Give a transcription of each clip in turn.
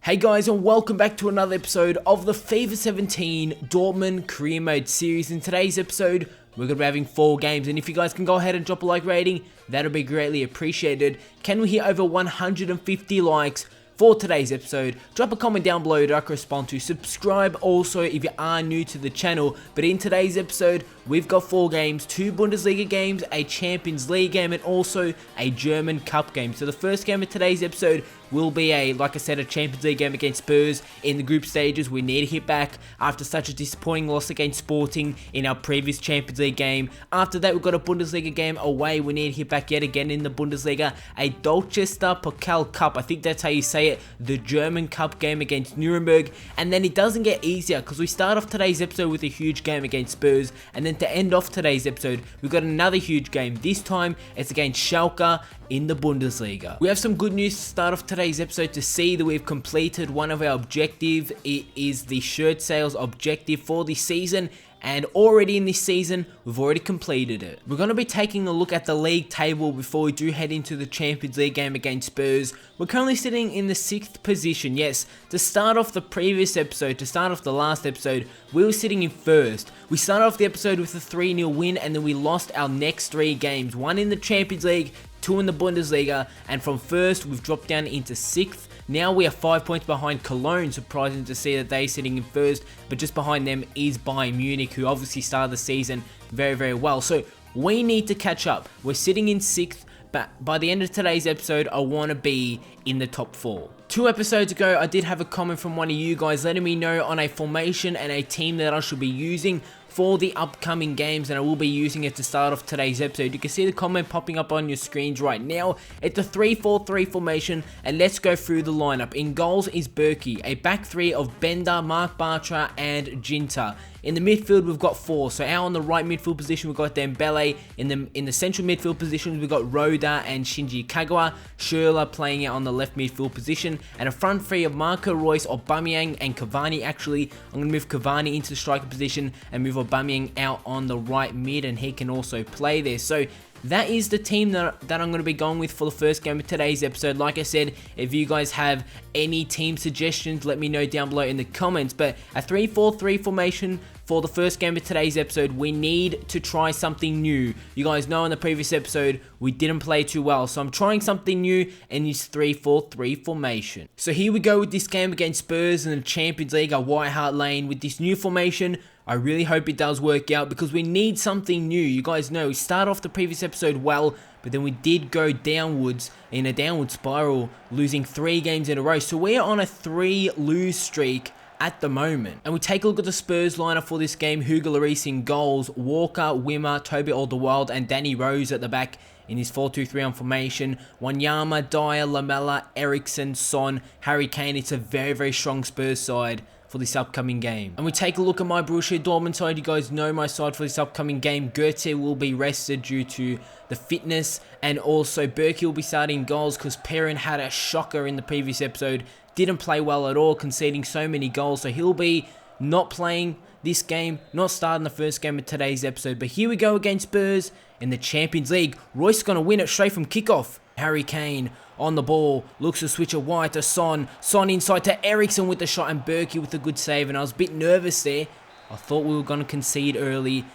Hey guys, and welcome back to another episode of the FIFA 17 Dortmund Career Mode series. In today's episode, we're going to be having 4 games, and if you guys can go ahead and drop a like rating, that'll be greatly appreciated. Can we hit over 150 likes for today's episode? Drop a comment down below that I can respond to. Subscribe also if you are new to the channel. But in today's episode, we've got 4 games, 2 Bundesliga games, a Champions League game, and also a German Cup game. So the first game of today's episode will be like I said, a Champions League game against Spurs in the group stages. We need to hit back after such a disappointing loss against Sporting in our previous Champions League game. After that, we've got a Bundesliga game away. We need to hit back yet again in the Bundesliga. A DEUTSCHER POKAL Cup, I think that's how you say it, the German Cup game against NÜRNBERG. And then it doesn't get easier because we start off today's episode with a huge game against Spurs. And then to end off today's episode, we've got another huge game. This time, it's against Schalke in the Bundesliga. We have some good news to start off today's episode to see that we've completed one of our objectives. It is the shirt sales objective for the season, and already in this season, we've already completed it. We're going to be taking a look at the league table before we do head into the Champions League game against Spurs. We're currently sitting in the 6th position. Yes, to start off the previous episode, to start off the last episode, we were sitting in 1st. We started off the episode with a 3-0 win, and then we lost our next 3 games. 1 in the Champions League, 2 in the Bundesliga, and from 1st, we've dropped down into 6th. Now we are 5 points behind Cologne. Surprising to see that they're sitting in 1st, but just behind them is Bayern Munich, who obviously started the season very, very well. So we need to catch up. We're sitting in 6th, but by the end of today's episode, I want to be in the top 4. 2 episodes ago, I did have a comment from one of you guys letting me know on a formation and a team that I should be using for the upcoming games, and I will be using it to start off today's episode. You can see the comment popping up on your screens right now. It's a 3-4-3 formation, and let's go through the lineup. In goals is Berkey, a back 3 of Bender, Mark Bartra, and Ginter. In the midfield, we've got 4. So out on the right midfield position, we've got Dembele. In the central midfield positions, we've got Roda and Shinji Kagawa. Schürrle playing out on the left midfield position. And a front 3 of Marco Reus, Aubameyang, and Cavani. Actually, I'm going to move Cavani into the striker position and move Aubameyang out on the right mid, and he can also play there. So that is the team that I'm going to be going with for the first game of today's episode. Like I said, if you guys have any team suggestions, let me know down below in the comments. But a 3-4-3 formation for the first game of today's episode, we need to try something new. You guys know in the previous episode, we didn't play too well. So I'm trying something new in this 3-4-3 formation. So here we go with this game against Spurs in the Champions League at White Hart Lane with this new formation. I really hope it does work out because we need something new. You guys know we started off the previous episode well, but then we did go downwards in a downward spiral, losing 3 games in a row. So we're on a 3-lose streak at the moment. And we take a look at the Spurs lineup for this game. Hugo Lloris in goals, Walker, Wimmer, Toby Alderweireld, and Danny Rose at the back in his 4-2-3-1 formation. Wanyama, Dyer, Lamela, Eriksson, Son, Harry Kane. It's a very, very strong Spurs side for this upcoming game. And we take a look at my Borussia Dortmund side. You guys know my side for this upcoming game. Goethe will be rested due to the fitness, and also Berkey will be starting goals because Perrin had a shocker in the previous episode. Didn't play well at all, conceding so many goals, so he'll be not playing this game, not starting the first game of today's episode. But here we go against Spurs in the Champions League. Royce going to win it straight from kickoff. Harry Kane on the ball, looks to switch it wide to Son. Son inside to Eriksson with the shot, and Berkey with a good save. And I was a bit nervous there. I thought we were going to concede early.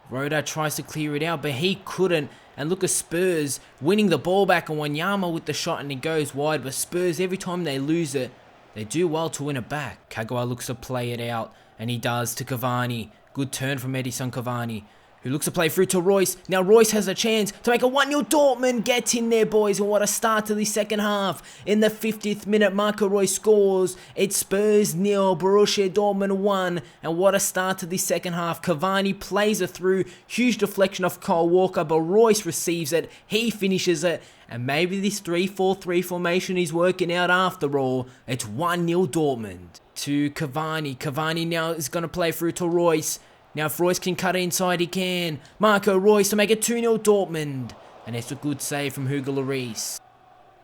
Roda tries to clear it out, but he couldn't. And look at Spurs winning the ball back, and Wanyama with the shot, and it goes wide. But Spurs, every time they lose it, they do well to win it back. Kagawa looks to play it out, and he does to Cavani. Good turn from Edison Cavani, who looks to play through to Royce. Now Royce has a chance to make a 1-0 Dortmund. Get in there, boys, and what a start to the second half. In the 50th minute, Marco Reus scores. It's Spurs 0, Borussia Dortmund 1, and what a start to the second half. Cavani plays it through. Huge deflection off Kyle Walker, but Royce receives it. He finishes it, and maybe this 3-4-3 formation is working out after all. It's 1-0 Dortmund to Cavani. Cavani now is going to play through to Royce. Now if Royce can cut it inside, he can. Marco Reus to make it 2-0 Dortmund. And it's a good save from Hugo Lloris.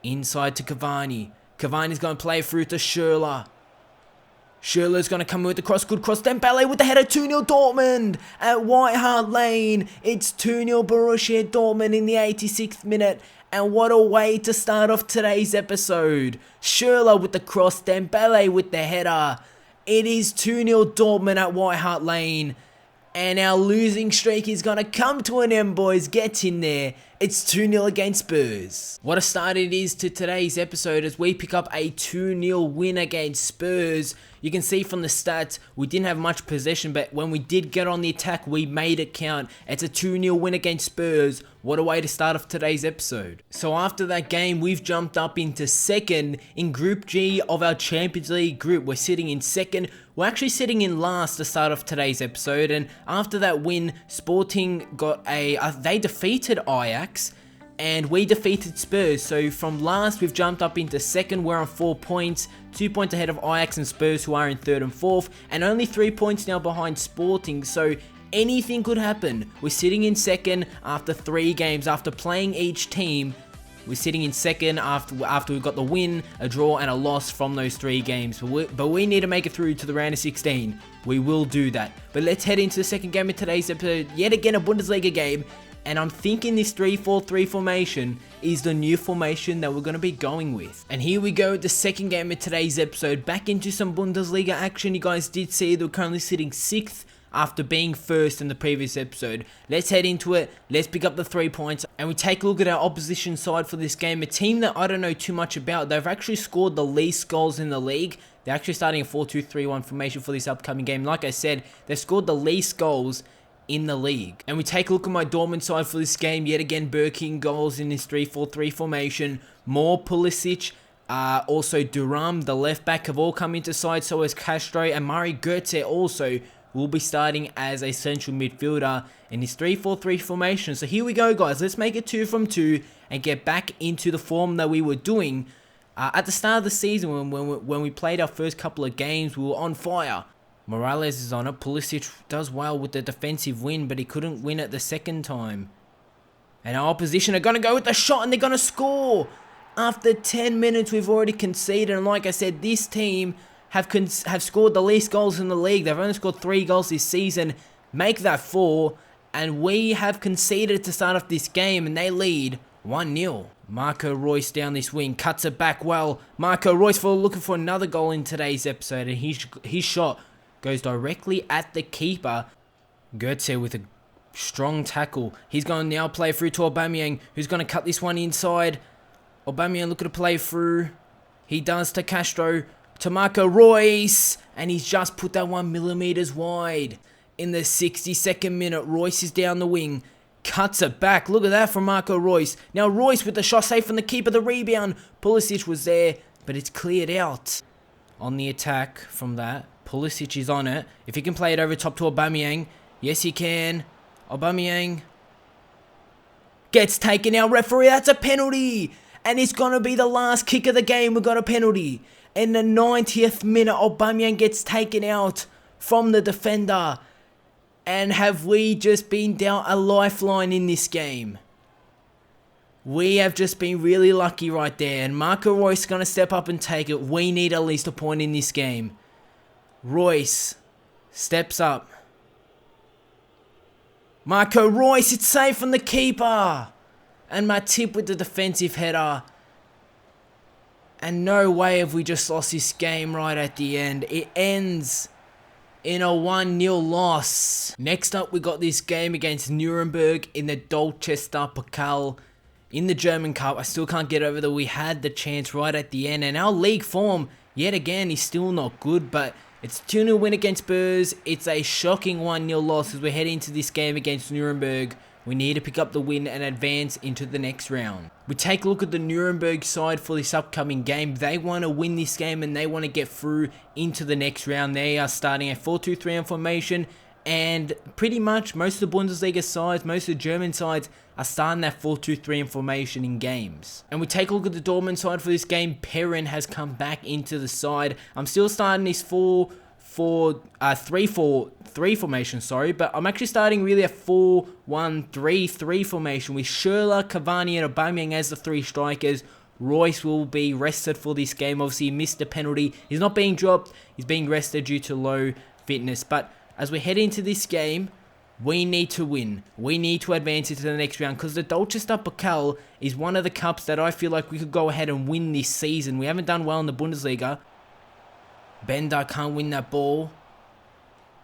Inside to Cavani. Cavani's going to play through to Schürrle. Schürrle's going to come with the cross. Good cross. Dembele with the header. 2-0 Dortmund at White Hart Lane. It's 2-0 Borussia Dortmund in the 86th minute. And what a way to start off today's episode. Schürrle with the cross, Dembele with the header. It is 2-0 Dortmund at White Hart Lane. And our losing streak is going to come to an end, boys. Get in there. It's 2-0 against Spurs. What a start it is to today's episode as we pick up a 2-0 win against Spurs. You can see from the stats, we didn't have much possession, but when we did get on the attack, we made it count. It's a 2-0 win against Spurs. What a way to start off today's episode. So after that game, we've jumped up into second in Group G of our Champions League group. We're sitting in second. We're actually sitting in last to start off today's episode. And after that win, Sporting got they defeated Ajax. And we defeated Spurs, so from last we've jumped up into second. We're on 4 points, 2 points ahead of Ajax and Spurs, who are in third and fourth, and only 3 points now behind Sporting, so anything could happen. We're sitting in second after 3 games, after playing each team. We're sitting in second after we've got the win, a draw, and a loss from those 3 games. But we need to make it through to the round of 16. We will do that. But let's head into the second game of today's episode. Yet again, a Bundesliga game. And I'm thinking this 3-4-3 formation is the new formation that we're going to be going with. And here we go, the second game of today's episode. Back into some Bundesliga action. You guys did see that we're currently sitting 6th after being first in the previous episode. Let's head into it. Let's pick up the 3 points. And we take a look at our opposition side for this game. A team that I don't know too much about. They've actually scored the least goals in the league. They're actually starting a 4-2-3-1 formation for this upcoming game. Like I said, they've scored the least goals in the league. And we take a look at my Dortmund side for this game. Yet again, Birkin goals in this 3-4-3 formation. More Pulisic, also Duram, the left back, have all come into side. So as Castro and Mari Goetze also will be starting as a central midfielder in this 3-4-3 formation. So here we go, guys. Let's make it 2 from 2 and get back into the form that we were doing at the start of the season when we played our first couple of games. We were on fire. Morales is on it. Pulisic does well with the defensive win, but he couldn't win it the second time. And our opposition are going to go with the shot, and they're going to score. After 10 minutes, we've already conceded. And like I said, this team have scored the least goals in the league. They've only scored 3 goals this season. Make that 4. And we have conceded to start off this game, and they lead 1-0. Marco Reus down this wing, cuts it back well. Marco Reus looking for another goal in today's episode, and his shot goes directly at the keeper. Goetze with a strong tackle. He's going to now play through to Aubameyang, who's going to cut this one inside. Aubameyang looking to play through. He does to Castro, to Marco Reus, and he's just put that 1 millimeters wide. In the 62nd minute, Reus is down the wing, cuts it back. Look at that from Marco Reus. Now Reus with the shot safe from the keeper, the rebound. Pulisic was there, but it's cleared out. On the attack from that, Pulisic is on it. If he can play it over top to Aubameyang. Yes, he can. Aubameyang gets taken out. Referee, that's a penalty. And it's going to be the last kick of the game. We've got a penalty. In the 90th minute, Aubameyang gets taken out from the defender. And have we just been down a lifeline in this game? We have just been really lucky right there. And Marco Reus is going to step up and take it. We need at least a point in this game. Reus steps up. Marco Reus, it's safe from the keeper. And Matip with the defensive header. And no way have we just lost this game right at the end. It ends in a 1-0 loss. Next up, we got this game against NÜRNBERG in the DEUTSCHER POKAL in the German Cup. I still can't get over that we had the chance right at the end. And our league form, yet again, is still not good, but it's a 2-0 win against Spurs. It's a shocking 1-0 loss as we head into this game against NÜRNBERG. We need to pick up the win and advance into the next round. We take a look at the NÜRNBERG side for this upcoming game. They want to win this game and they want to get through into the next round. They are starting a 4-2-3-1 formation, and pretty much most of the Bundesliga sides, most of the German sides are starting that 4-2-3-1 formation in games. And we take a look at the Dortmund side for this game. Perrin has come back into the side. I'm still starting this 3-4-3 formation, but I'm actually starting really a 4-1-3-3 formation with Schürrle, Cavani and Aubameyang as the 3 strikers. Reus will be rested for this game. Obviously, he missed a penalty. He's not being dropped. He's being rested due to low fitness. But as we head into this game, We need to win. We need to advance into the next round because the DEUTSCHER POKAL is one of the cups that I feel like we could go ahead and win this season. We haven't done well in the Bundesliga. Bender can't win that ball.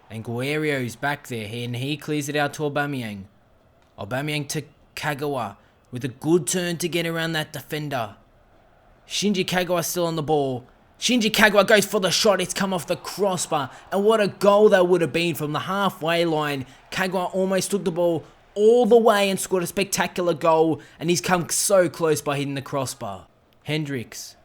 And Guerrero's back there and he clears it out to Aubameyang. Aubameyang to Kagawa with a good turn to get around that defender. Shinji Kagawa still on the ball. Shinji Kagawa goes for the shot. It's come off the crossbar. And what a goal that would have been from the halfway line. Kagawa almost took the ball all the way and scored a spectacular goal. And he's come so close by hitting the crossbar. Hendricks.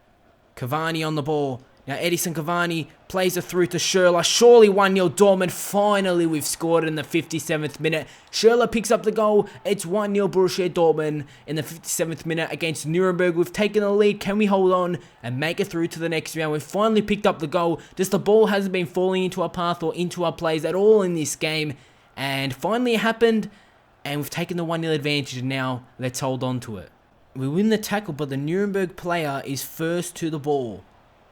Cavani on the ball. Now Edison Cavani plays it through to Schürrle. Surely 1-0 Dortmund. Finally we've scored in the 57th minute. Schürrle picks up the goal. It's 1-0 Borussia Dortmund in the 57th minute against Nuremberg. We've taken the lead. Can we hold on and make it through to the next round? We've finally picked up the goal. Just the ball hasn't been falling into our path or into our plays at all in this game. And finally it happened. And we've taken the 1-0 advantage. Now let's hold on to it. We win the tackle, but the Nuremberg player is first to the ball.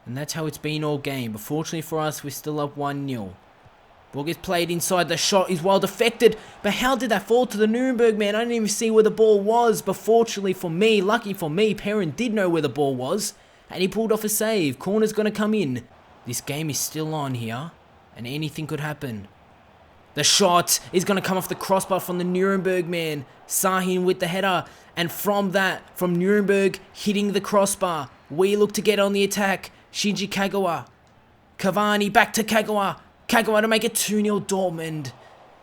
And that's how it's been all game. But fortunately for us, we're still up 1-0. Ball gets played inside. The shot is well deflected. But how did that fall to the Nuremberg man? I didn't even see where the ball was. But fortunately for me, lucky for me, Perrin did know where the ball was. And he pulled off a save. Corner's going to come in. This game is still on here. And anything could happen. The shot is going to come off the crossbar from the Nuremberg man. Sahin with the header. And from that, from Nuremberg hitting the crossbar, we look to get on the attack. Shinji Kagawa. Cavani back to Kagawa. Kagawa to make it 2-0 Dortmund.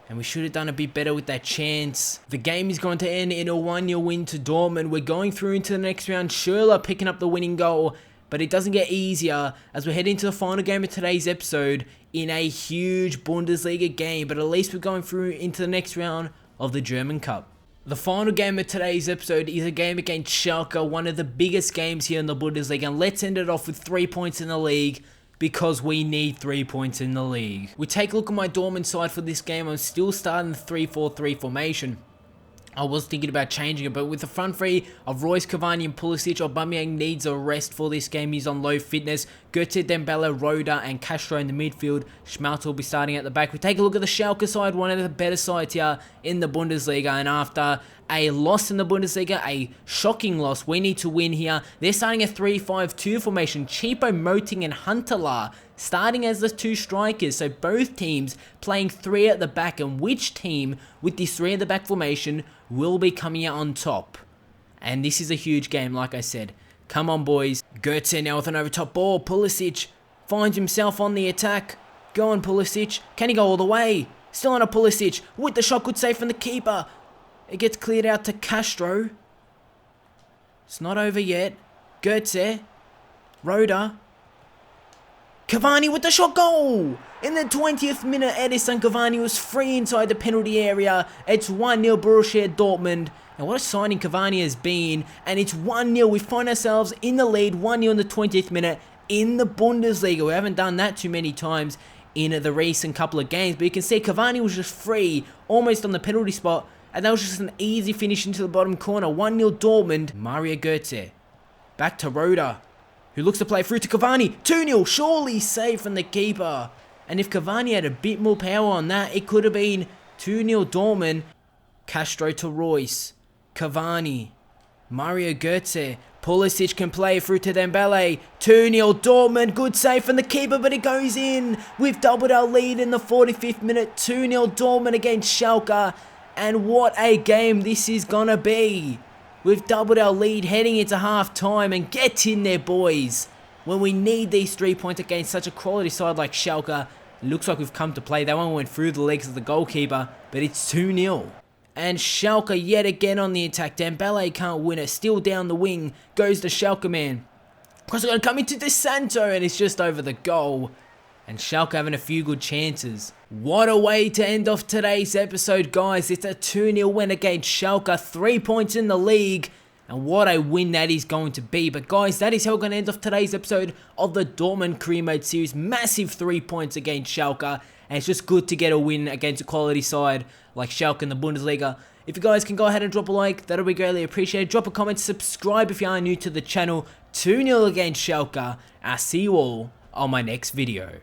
And we should have done a bit better with that chance. The game is going to end in a 1-0 win to Dortmund. We're going through into the next round. Schürrle picking up the winning goal. But it doesn't get easier as we head into the final game of today's episode in a huge Bundesliga game. But at least we're going through into the next round of the German Cup. The final game of today's episode is a game against Schalke, one of the biggest games here in the Bundesliga. And let's end it off with 3 points in the league because we need 3 points in the league. We take a look at my Dortmund side for this game. I'm still starting the 3-4-3 formation. I was thinking about changing it, but with the front three of Royce, Cavani and Pulisic, Aubameyang needs a rest for this game. He's on low fitness. Götze, Dembele, Roda and Castro in the midfield. Schmalz will be starting at the back. We take a look at the Schalke side, one of the better sides here in the Bundesliga. And after a loss in the Bundesliga, a shocking loss, we need to win here. They're starting a 3-5-2 formation. Cheapo, Moting and Huntelaar starting as the two strikers. So both teams playing three at the back. And which team with this three at the back formation will be coming out on top? And this is a huge game, like I said. Come on, boys. Götze now with an over top ball. Pulisic finds himself on the attack. Go on, Pulisic. Can he go all the way? Still on a Pulisic with the shot. Good save from the keeper. It gets cleared out to Castro. It's not over yet. Götze. Roda. Cavani with the shot. Goal! In the 20th minute, Edison Cavani was free inside the penalty area. It's 1-0 Borussia Dortmund. And what a signing Cavani has been. And it's 1-0. We find ourselves in the lead. 1-0 in the 20th minute in the Bundesliga. We haven't done that too many times in the recent couple of games. But you can see Cavani was just free, almost on the penalty spot. And that was just an easy finish into the bottom corner. 1-0 Dortmund. Mario Götze. Back to Roda, who looks to play through to Cavani. 2-0. Surely safe from the keeper. And if Cavani had a bit more power on that, it could have been 2-0 Dortmund. Castro to Royce. Cavani. Mario Götze. Pulisic can play through to Dembele. 2-0 Dortmund. Good save from the keeper, but it goes in. We've doubled our lead in the 45th minute. 2-0 Dortmund against Schalke. And what a game this is gonna be. We've doubled our lead heading into half time. And get in there, boys. When we need these 3 points against such a quality side like Schalke, it looks like we've come to play. That one went through the legs of the goalkeeper, but it's 2-0. And Schalke yet again on the attack. Dembele can't win it. Still down the wing. Goes the Schalke man. Because they're going to come into De Santo, and it's just over the goal. And Schalke having a few good chances. What a way to end off today's episode, guys. It's a 2-0 win against Schalke. 3 points in the league. And what a win that is going to be. But guys, that is how we're going to end off today's episode of the Dortmund Career Mode Series. Massive 3 points against Schalke. And it's just good to get a win against a quality side like Schalke in the Bundesliga. If you guys can go ahead and drop a like, that'll be greatly appreciated. Drop a comment, subscribe if you are new to the channel. 2-0 against Schalke. I'll see you all on my next video.